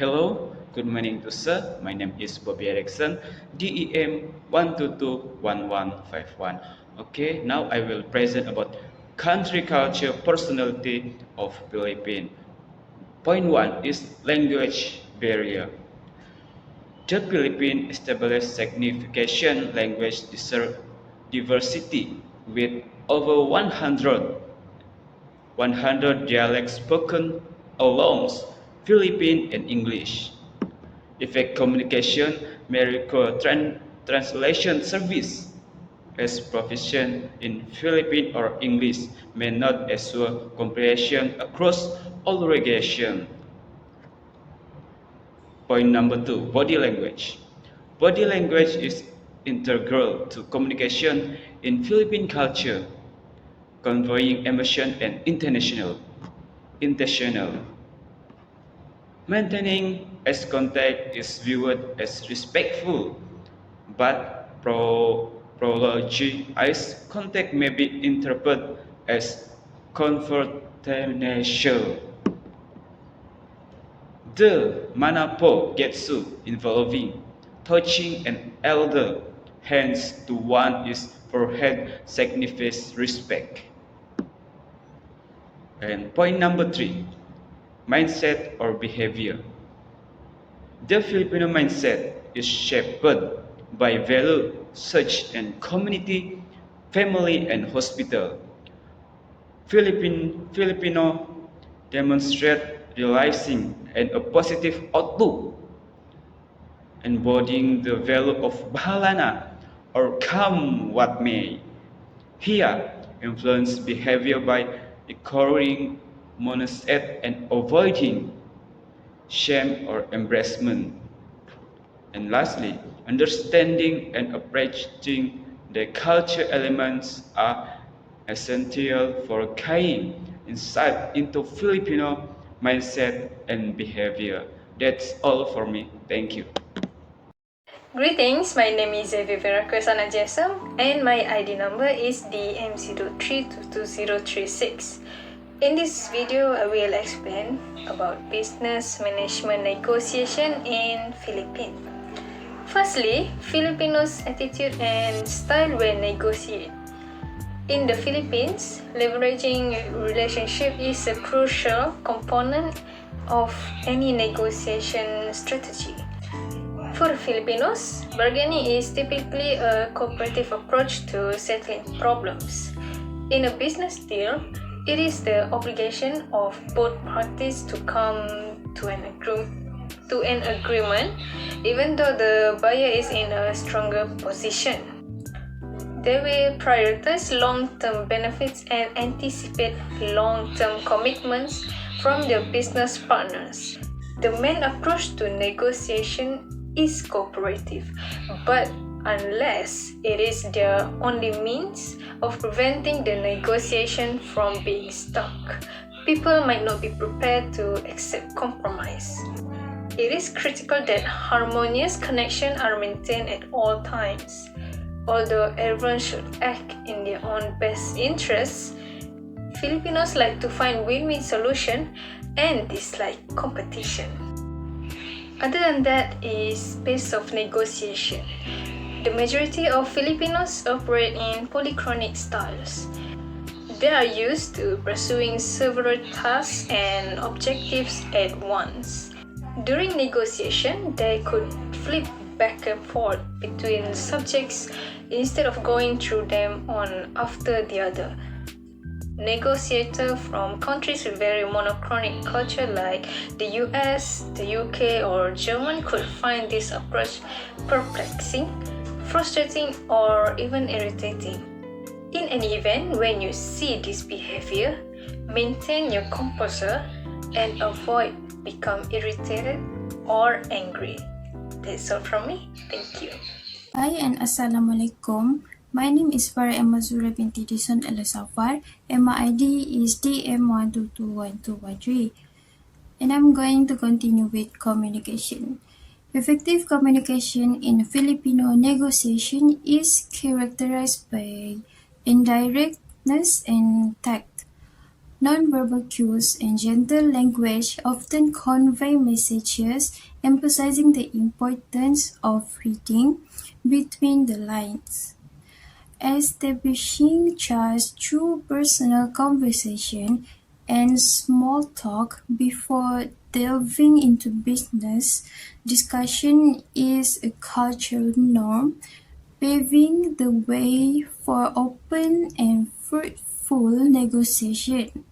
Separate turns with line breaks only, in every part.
Hello, good morning to sir. My name is Bobby Erickson, DEM 1221151. Okay, now I will present about country culture personality of Philippines. Point one is language barrier. The Philippines established significant language diversity with over 100 dialects spoken along Philippine and English. Effect communication may require translation service as proficient in Philippine or English may not assure comprehension across all regions. Point number two, body language. Body language is integral to communication in Philippine culture, conveying emotion and intentional. Maintaining eye contact is viewed as respectful, but prolonged eye contact may be interpreted as confrontational. The Manapo Getsu involving touching an elder hands to one is forehead signifies respect. And point number three, mindset or behavior. The Filipino mindset is shaped by values such as community, family, and hospital. Filipino demonstrate realizing and a positive outlook, embodying the value of bahalana or come what may. Here, influence behavior by encouraging mindset and avoiding shame or embarrassment. And lastly, understanding and appreciating the culture elements are essential for gaining insight into Filipino mindset and behavior. That's all for me. Thank you.
Greetings, my name is Vivera Kresana Jesam and my ID number is DM03222036. In this video, I will explain about business management negotiation in Philippines. Firstly, Filipinos' attitude and style when negotiate. In the Philippines, leveraging relationship is a crucial component of any negotiation strategy. For Filipinos, bargaining is typically a cooperative approach to settling problems. In a business deal, it is the obligation of both parties to come to an agreement, even though the buyer is in a stronger position. They will prioritize long-term benefits and anticipate long-term commitments from their business partners. The main approach to negotiation is cooperative, but unless it is their only means of preventing the negotiation from being stuck, people might not be prepared to accept compromise. It is critical that harmonious connections are maintained at all times. Although everyone should act in their own best interests, Filipinos like to find win-win solution and dislike competition. Other than that is pace of negotiation. The majority of Filipinos operate in polychronic styles. They are used to pursuing several tasks and objectives at once. During negotiation, they could flip back and forth between subjects instead of going through them one after the other. Negotiators from countries with very monochronic culture like the US, the UK, or Germany could find this approach perplexing, frustrating, or even irritating. In any event, when you see this behavior, maintain your composure and avoid become irritated or angry. That's all from me. Thank you.
Hi and Assalamualaikum. My name is Farah Emazura binti Dison Elasafar and my ID is DM1221213. And I'm going to continue with communication. Effective communication in Filipino negotiation is characterized by indirectness and tact. Non-verbal cues and gentle language often convey messages emphasizing the importance of reading between the lines. Establishing trust through personal conversation and small talk before delving into business discussion is a cultural norm, paving the way for open and fruitful negotiation.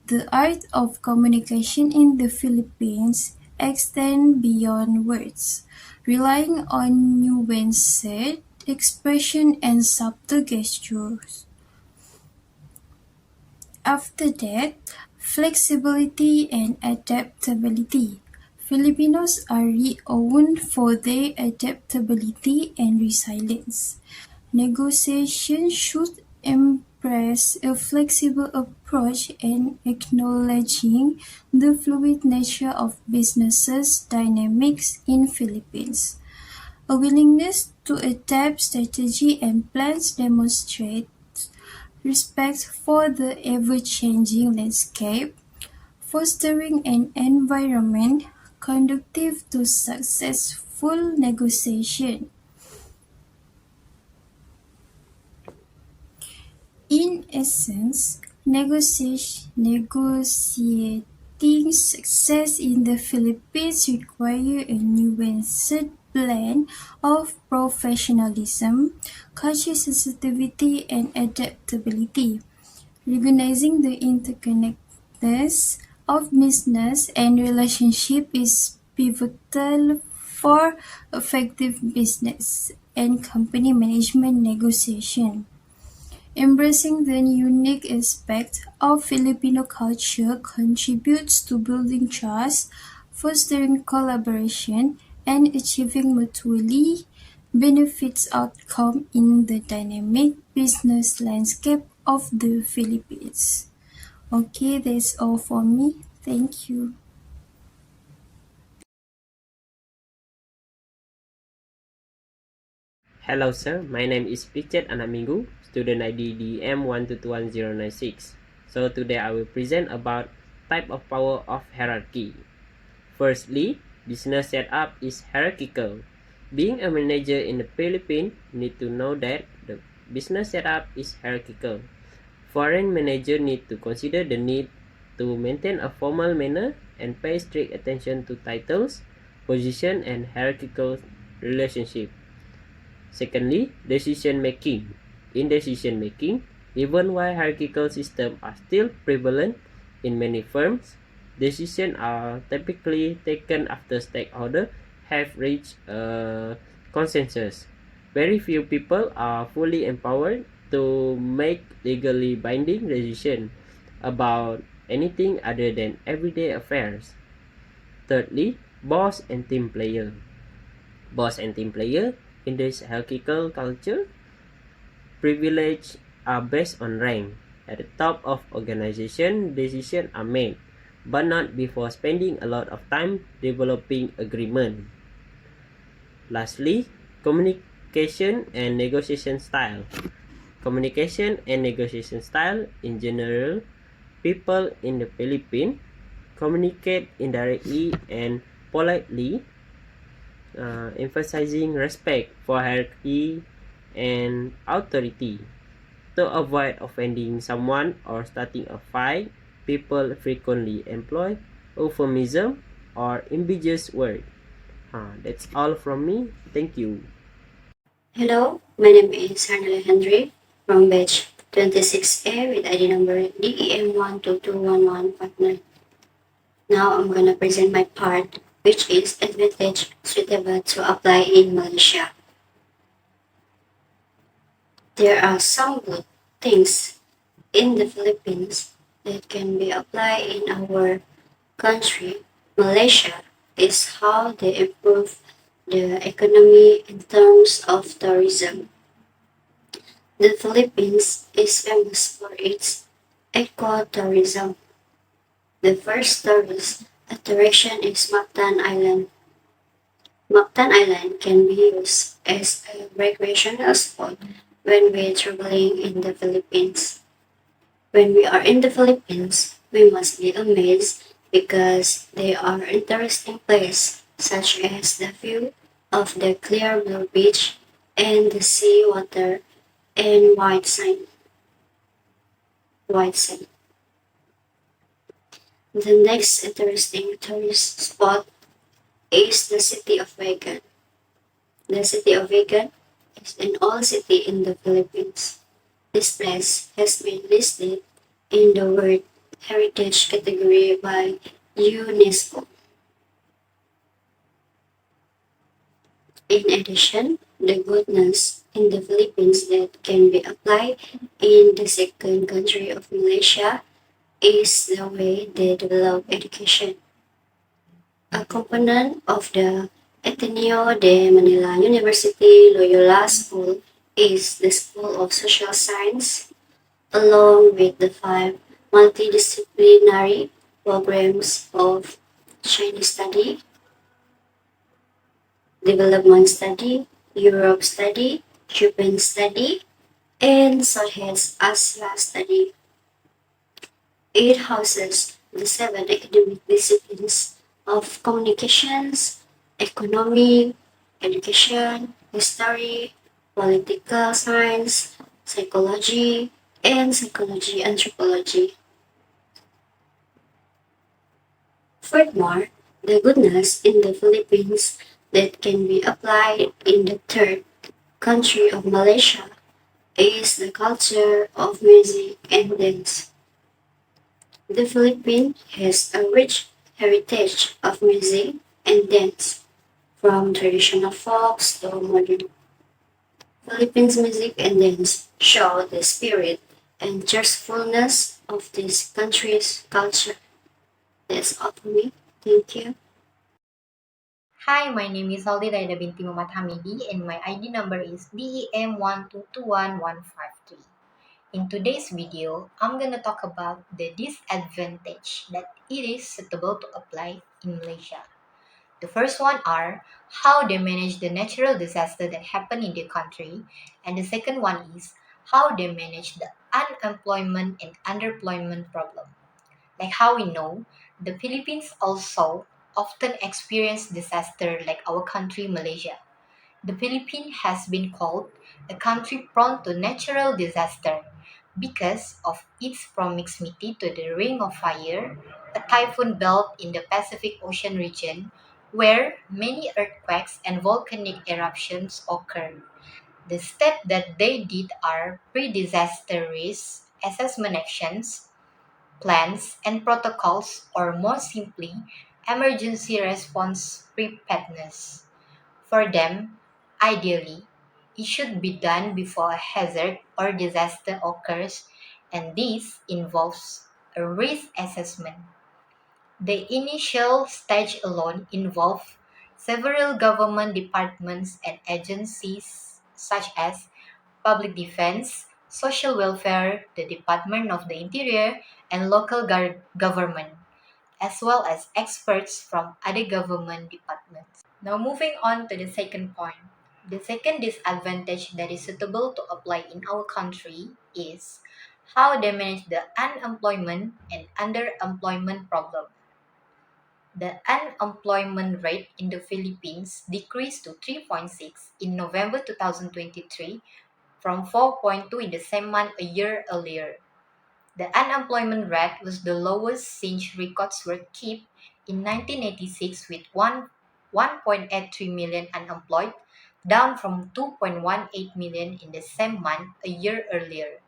The art of communication in the Philippines extends beyond words, relying on nuanced expression and subtle gestures. After that, flexibility and adaptability. Filipinos are renowned for their adaptability and resilience. Negotiation should embrace a flexible approach and acknowledging the fluid nature of businesses dynamics in Philippines. A willingness to adapt strategy and plans demonstrates respect for the ever-changing landscape, fostering an environment conducive to successful negotiation. In essence, negotiating success in the Philippines requires a nuanced blend of professionalism, cultural sensitivity, and adaptability. Recognizing the interconnectedness of business and relationship is pivotal for effective business and company management negotiation. Embracing the unique aspects of Filipino culture contributes to building trust, fostering collaboration, and achieving mutually benefits outcome in the dynamic business landscape of the Philippines. Okay, that's all for me. Thank you.
Hello sir, my name is Pichet Anamingu, student ID DM1221096. So today I will present about type of power of hierarchy. Firstly, business setup is hierarchical. Being a manager in the Philippines, need to know that the business setup is hierarchical. Foreign manager need to consider the need to maintain a formal manner and pay strict attention to titles, position, and hierarchical relationship. Secondly, decision making. In decision making, even while hierarchical systems are still prevalent in many firms, decisions are typically taken after stakeholders have reached a consensus. Very few people are fully empowered to make legally binding decisions about anything other than everyday affairs. Thirdly, boss and team player. Boss and team player in this hierarchical culture, privilege are based on rank. At the top of organization, decisions are made, but not before spending a lot of time developing agreement. Lastly, communication and negotiation style. Communication and negotiation style in general, people in the Philippines communicate indirectly and politely, emphasizing respect for hierarchy and authority. To avoid offending someone or starting a fight, people frequently employ euphemism or ambiguous word. That's all from me. Thank you.
Hello, my name is Hannah Henry from batch 26A with ID number DEM1221159. Now I'm gonna present my part, which is advantage suitable to apply in Malaysia. There are some good things in the Philippines that can be applied in our country. Malaysia is how they improve the economy in terms of tourism. The Philippines is famous for its ecotourism. The first tourist attraction is Mactan Island. Mactan Island can be used as a recreational spot when we're traveling in the Philippines. When we are in the Philippines, we must be amazed because they are interesting place, such as the view of the clear blue beach and the sea water and white sand. The next interesting tourist spot is the city of Vegan. The city of Vegan is an old city in the Philippines. This place has been listed in the World Heritage category by UNESCO. In addition, the goodness in the Philippines that can be applied in the second country of Malaysia is the way they develop education. A component of the Ateneo de Manila University Loyola School is the School of Social Science, along with the 5 multidisciplinary programs of Chinese study, development study, Europe study, Japan study, and Southeast Asia study. It houses the 7 academic disciplines of communications, economy, education, history, political science, psychology, and psychology anthropology. Furthermore, the goodness in the Philippines that can be applied in the third country of Malaysia is the culture of music and dance. The Philippines has a rich heritage of music and dance, from traditional folks to modern. Philippines music and dance show the spirit and cheerfulness of this country's culture. That's all for me. Thank you.
Hi, my name is Aldidaida binti Muhammad Hamidi and my ID number is DEM1221153. In today's video, I'm gonna talk about the disadvantage that it is suitable to apply in Malaysia. The first one are how they manage the natural disaster that happen in the country, and the second one is how they manage the unemployment and underemployment problem. Like how we know, the Philippines also often experience disaster like our country Malaysia. The Philippines has been called a country prone to natural disaster because of its proximity to the Ring of Fire, a typhoon belt in the Pacific Ocean region where many earthquakes and volcanic eruptions occur. The steps that they did are pre-disaster risk assessment actions, plans, and protocols, or more simply, emergency response preparedness. For them, ideally, it should be done before a hazard or disaster occurs, and this involves a risk assessment. The initial stage alone involved several government departments and agencies such as public defense, social welfare, the Department of the Interior, and local government, as well as experts from other government departments. Now, moving on to the second point. The second disadvantage that is suitable to apply in our country is how they manage the unemployment and underemployment problem. The unemployment rate in the Philippines decreased to 3.6 in November 2023 from 4.2 in the same month a year earlier. The unemployment rate was the lowest since records were kept in 1986 with 1.83 million unemployed, down from 2.18 million in the same month a year earlier.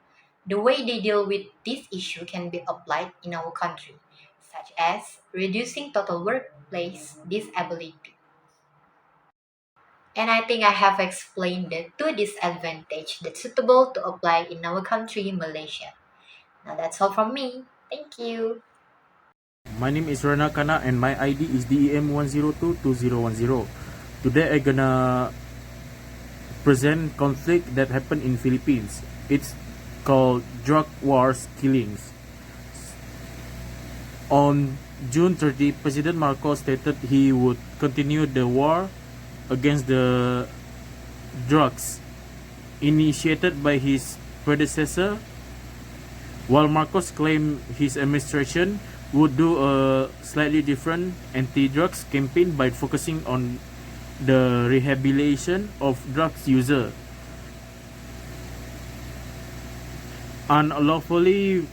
The way they deal with this issue can be applied in our country, such as reducing total workplace disability. And I think I have explained the two disadvantages that's suitable to apply in our country, Malaysia. Now that's all from me. Thank you.
My name is Rana Kana and my ID is DEM1022010. Today I gonna present conflict that happened in Philippines. It's called drug wars killings. On June 30, President Marcos stated he would continue the war against the drugs initiated by his predecessor while Marcos claimed his administration would do a slightly different anti-drugs campaign by focusing on the rehabilitation of drugs users. Unlawfully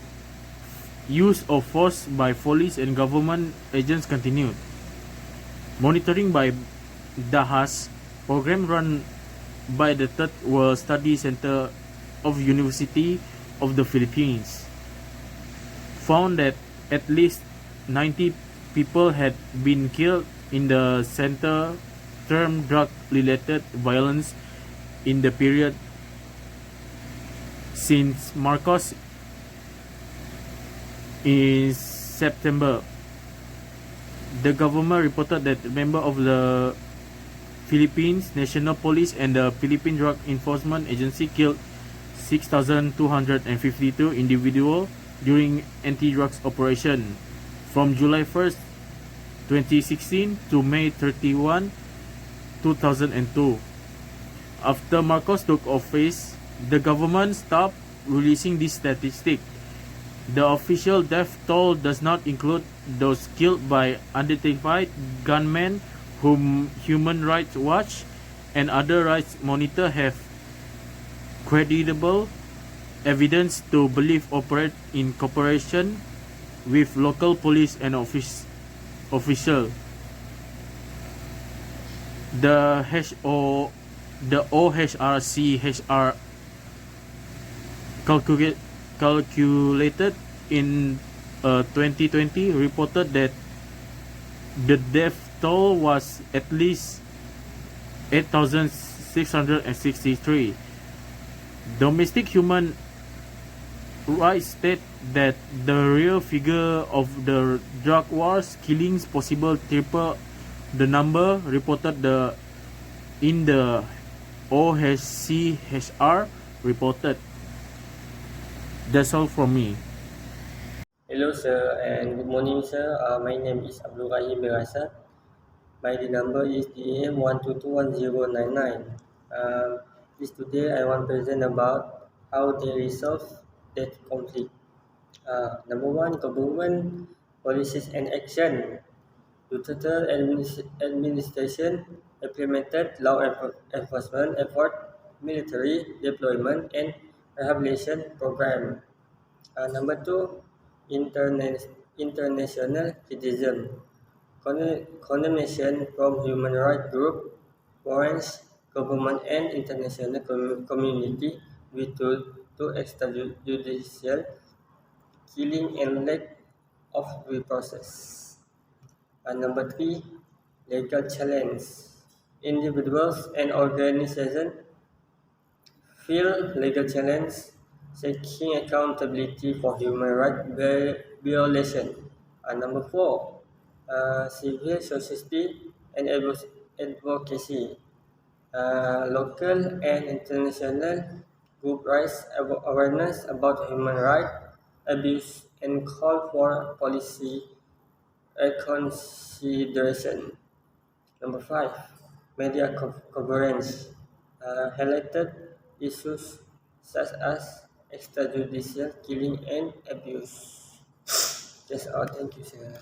use of force by police and government agents continued. Monitoring by DAHAS, program run by the Third World Study Center of University of the Philippines, found that at least 90 people had been killed in the center term drug-related violence in the period since Marcos in September. The government reported that members of the Philippines National Police and the Philippine Drug Enforcement Agency killed 6,252 individuals during anti-drugs operation from July 1st, 2016 to May 31, 2002. After Marcos took office, the government stopped releasing this statistic. The official death toll does not include those killed by unidentified gunmen whom Human Rights Watch and other rights monitors have credible evidence to believe operate in cooperation with local police and official. The OHRC calculated in 2020 reported that the death toll was at least 8,663. Domestic human rights state that the real figure of the drug wars killings possible triple the number reported in the OHCHR reported. That's all from me.
Hello sir and good morning sir. My name is Abdul Rahim Berasat. My ID number is DAM1221099. This today I want to present about how they resolve that conflict. Number one, government policies and action. Total administration implemented law enforcement effort, military deployment, and rehabilitation program. Number two, international criticism. Condemnation from human rights group, warrants government and international community to extrajudicial killing and lack of due process. Number three, legal challenge. Individuals and organizations feel legal challenge seeking accountability for human rights violation. Number four, civil society and advocacy. Local and international group raise awareness about human rights abuse and call for policy consideration. Number five, media coverage. Highlighted issues such as extrajudicial killing and abuse. That's all. Thank you, sir.